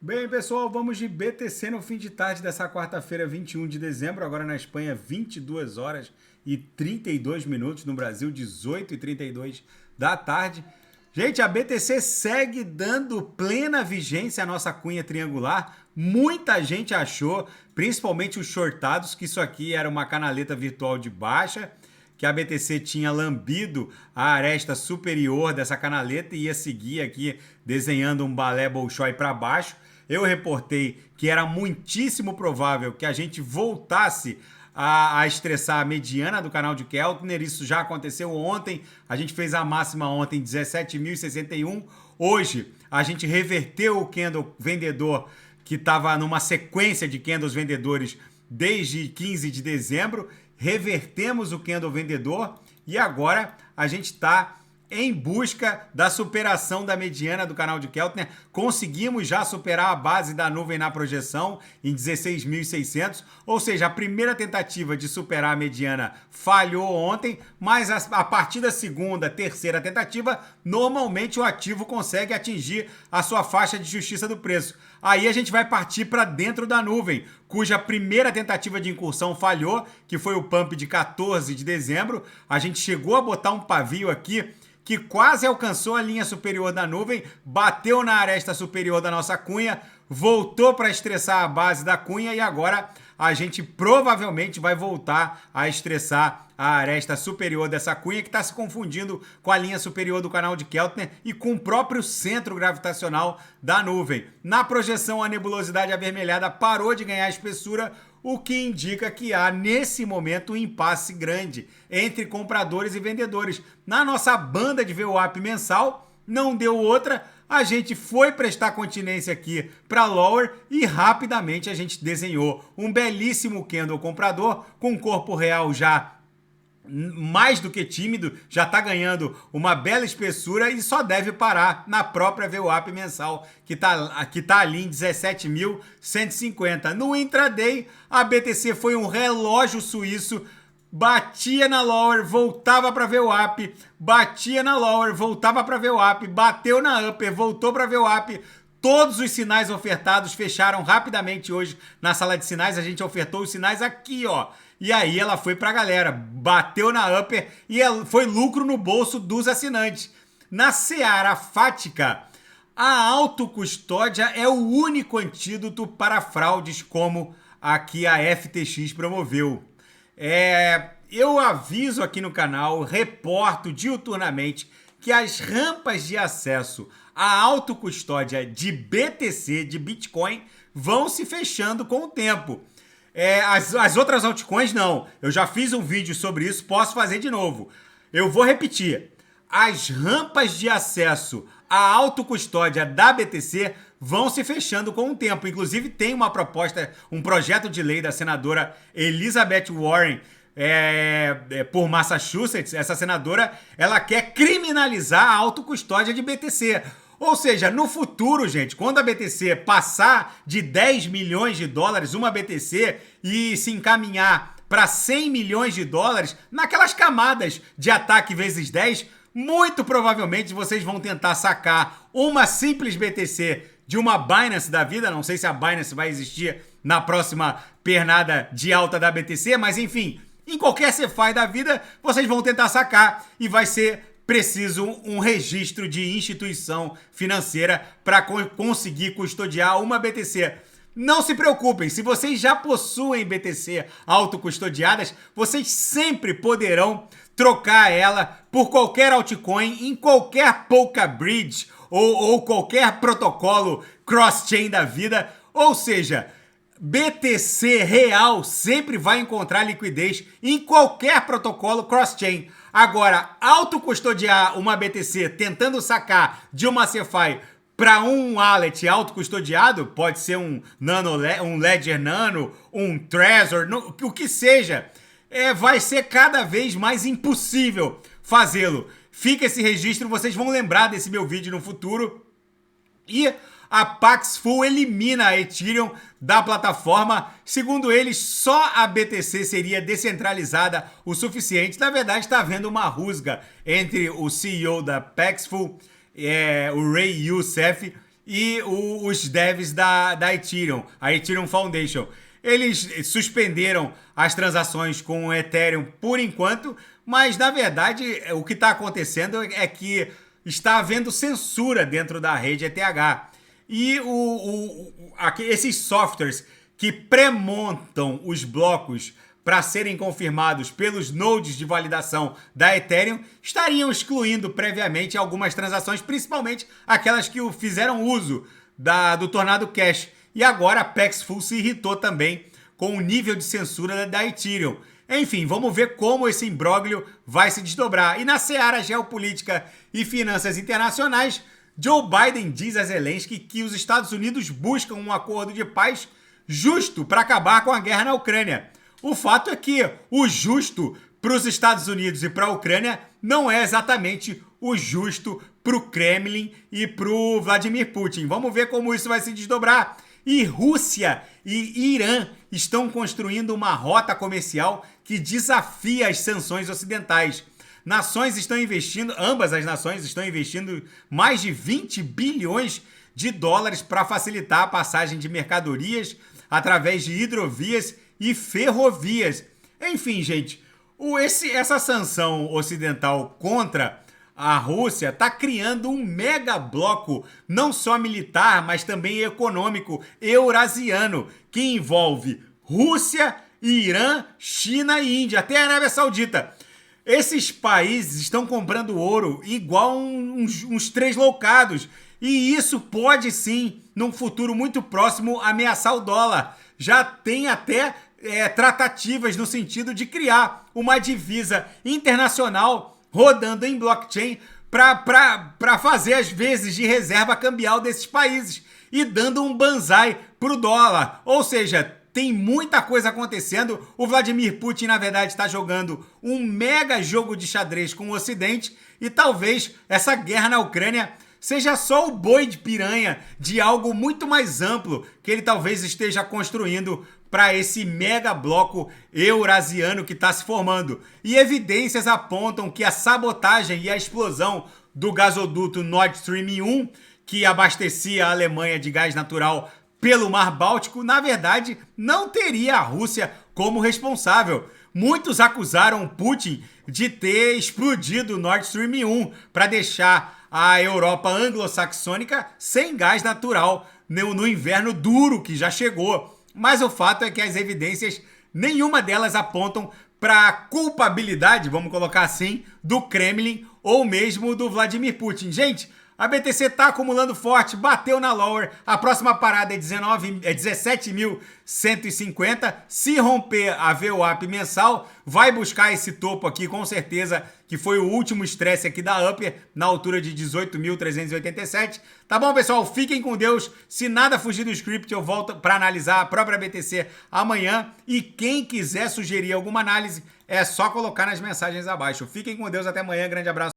Bem, pessoal, vamos de BTC no fim de tarde dessa quarta-feira, 21 de dezembro. Agora na Espanha, 22 horas e 32 minutos. No Brasil, 18h32 da tarde. Gente, a BTC segue dando plena vigência à nossa cunha triangular. Muita gente achou, principalmente os shortados, que isso aqui era uma canaleta virtual de baixa, que a BTC tinha lambido a aresta superior dessa canaleta e ia seguir aqui desenhando um balé Bolshoi para baixo. Eu reportei que era muitíssimo provável que a gente voltasse a estressar a mediana do canal de Keltner. Isso já aconteceu ontem. A gente fez a máxima ontem, 17.061. Hoje, a gente reverteu o candle vendedor que estava numa sequência de candles vendedores desde 15 de dezembro. Revertemos o candle vendedor e agora a gente está em busca da superação da mediana do canal de Keltner. Conseguimos já superar a base da nuvem na projeção em 16.600, ou seja, a primeira tentativa de superar a mediana falhou ontem, mas a partir da segunda, terceira tentativa, normalmente o ativo consegue atingir a sua faixa de justiça do preço. Aí a gente vai partir para dentro da nuvem, cuja primeira tentativa de incursão falhou, que foi o pump de 14 de dezembro. A gente chegou a botar um pavio aqui que quase alcançou a linha superior da nuvem, bateu na aresta superior da nossa cunha, voltou para estressar a base da cunha e agora a gente provavelmente vai voltar a estressar a aresta superior dessa cunha, que está se confundindo com a linha superior do canal de Keltner e com o próprio centro gravitacional da nuvem. Na projeção, a nebulosidade avermelhada parou de ganhar espessura, o que indica que há, nesse momento, um impasse grande entre compradores e vendedores. Na nossa banda de VWAP mensal, não deu outra, a gente foi prestar continência aqui para lower e rapidamente a gente desenhou um belíssimo candle comprador com corpo real já mais do que tímido, já está ganhando uma bela espessura e só deve parar na própria VWAP mensal, que tá ali em 17.150. No intraday, a BTC foi um relógio suíço, batia na lower, voltava para VWAP, batia na lower, voltava para VWAP, bateu na upper, voltou para VWAP. Todos os sinais ofertados fecharam rapidamente hoje na sala de sinais. A gente ofertou os sinais aqui, ó. E aí ela foi pra galera, bateu na upper e foi lucro no bolso dos assinantes. Na seara fática, a autocustódia é o único antídoto para fraudes como a que a FTX promoveu. Eu aviso aqui no canal, reporto diuturnamente que as rampas de acesso à autocustódia de BTC, de Bitcoin, vão se fechando com o tempo. As outras altcoins não. Eu já fiz um vídeo sobre isso, posso fazer de novo. Eu vou repetir. As rampas de acesso à autocustódia da BTC vão se fechando com o tempo. Inclusive tem uma proposta, um projeto de lei da senadora Elizabeth Warren por Massachusetts. Essa senadora, ela quer criminalizar a autocustódia de BTC. Ou seja, no futuro, gente, quando a BTC passar de 10 milhões de dólares, uma BTC, e se encaminhar para 100 milhões de dólares, naquelas camadas de ataque vezes 10, muito provavelmente vocês vão tentar sacar uma simples BTC de uma Binance da vida. Não sei se a Binance vai existir na próxima pernada de alta da BTC, mas enfim, em qualquer CeFi da vida, vocês vão tentar sacar e vai ser preciso um registro de instituição financeira para conseguir custodiar uma BTC. Não se preocupem, se vocês já possuem BTC autocustodiadas, vocês sempre poderão trocar ela por qualquer altcoin em qualquer Polka Bridge ou qualquer protocolo cross-chain da vida. Ou seja, BTC real sempre vai encontrar liquidez em qualquer protocolo cross-chain. Agora, autocustodiar uma BTC tentando sacar de uma CeFi para um wallet autocustodiado, pode ser um Ledger Nano, um Trezor, o que seja, vai ser cada vez mais impossível fazê-lo. Fica esse registro, vocês vão lembrar desse meu vídeo no futuro. E a Paxful elimina a Ethereum da plataforma. Segundo eles, só a BTC seria descentralizada o suficiente. Na verdade, está havendo uma rusga entre o CEO da Paxful, o Ray Youssef, e os devs da Ethereum, a Ethereum Foundation. Eles suspenderam as transações com o Ethereum por enquanto, mas na verdade o que está acontecendo é que está havendo censura dentro da rede ETH. E esses softwares que pré-montam os blocos para serem confirmados pelos nodes de validação da Ethereum estariam excluindo previamente algumas transações, principalmente aquelas que fizeram uso do Tornado Cash. E agora a Paxful se irritou também com o nível de censura da Ethereum. Enfim, vamos ver como esse imbróglio vai se desdobrar. E na seara geopolítica e finanças internacionais, Joe Biden diz a Zelensky que os Estados Unidos buscam um acordo de paz justo para acabar com a guerra na Ucrânia. O fato é que o justo para os Estados Unidos e para a Ucrânia não é exatamente o justo para o Kremlin e para o Vladimir Putin. Vamos ver como isso vai se desdobrar. E Rússia e Irã estão construindo uma rota comercial que desafia as sanções ocidentais. Ambas as nações estão investindo mais de 20 bilhões de dólares para facilitar a passagem de mercadorias através de hidrovias e ferrovias. Enfim, gente, essa sanção ocidental contra a Rússia está criando um mega bloco, não só militar, mas também econômico, eurasiano, que envolve Rússia, Irã, China e Índia, até a Arábia Saudita. Esses países estão comprando ouro igual uns três loucados. E isso pode sim, num futuro muito próximo, ameaçar o dólar. Já tem até tratativas no sentido de criar uma divisa internacional rodando em blockchain para fazer as vezes de reserva cambial desses países e dando um banzai pro dólar. Ou seja, tem muita coisa acontecendo. O Vladimir Putin, na verdade, está jogando um mega jogo de xadrez com o Ocidente e talvez essa guerra na Ucrânia seja só o boi de piranha de algo muito mais amplo que ele talvez esteja construindo para esse mega bloco eurasiano que está se formando. E evidências apontam que a sabotagem e a explosão do gasoduto Nord Stream 1, que abastecia a Alemanha de gás natural pelo Mar Báltico, na verdade, não teria a Rússia como responsável. Muitos acusaram Putin de ter explodido o Nord Stream 1 para deixar a Europa anglo-saxônica sem gás natural no inverno duro que já chegou. Mas o fato é que as evidências, nenhuma delas apontam para a culpabilidade, vamos colocar assim, do Kremlin ou mesmo do Vladimir Putin. Gente, a BTC está acumulando forte, bateu na lower, a próxima parada é 17.150, se romper a VWAP mensal, vai buscar esse topo aqui com certeza, que foi o último estresse aqui da Upper, na altura de 18.387. Tá bom, pessoal? Fiquem com Deus. Se nada fugir do script, eu volto para analisar a própria BTC amanhã. E quem quiser sugerir alguma análise, é só colocar nas mensagens abaixo. Fiquem com Deus, até amanhã, grande abraço.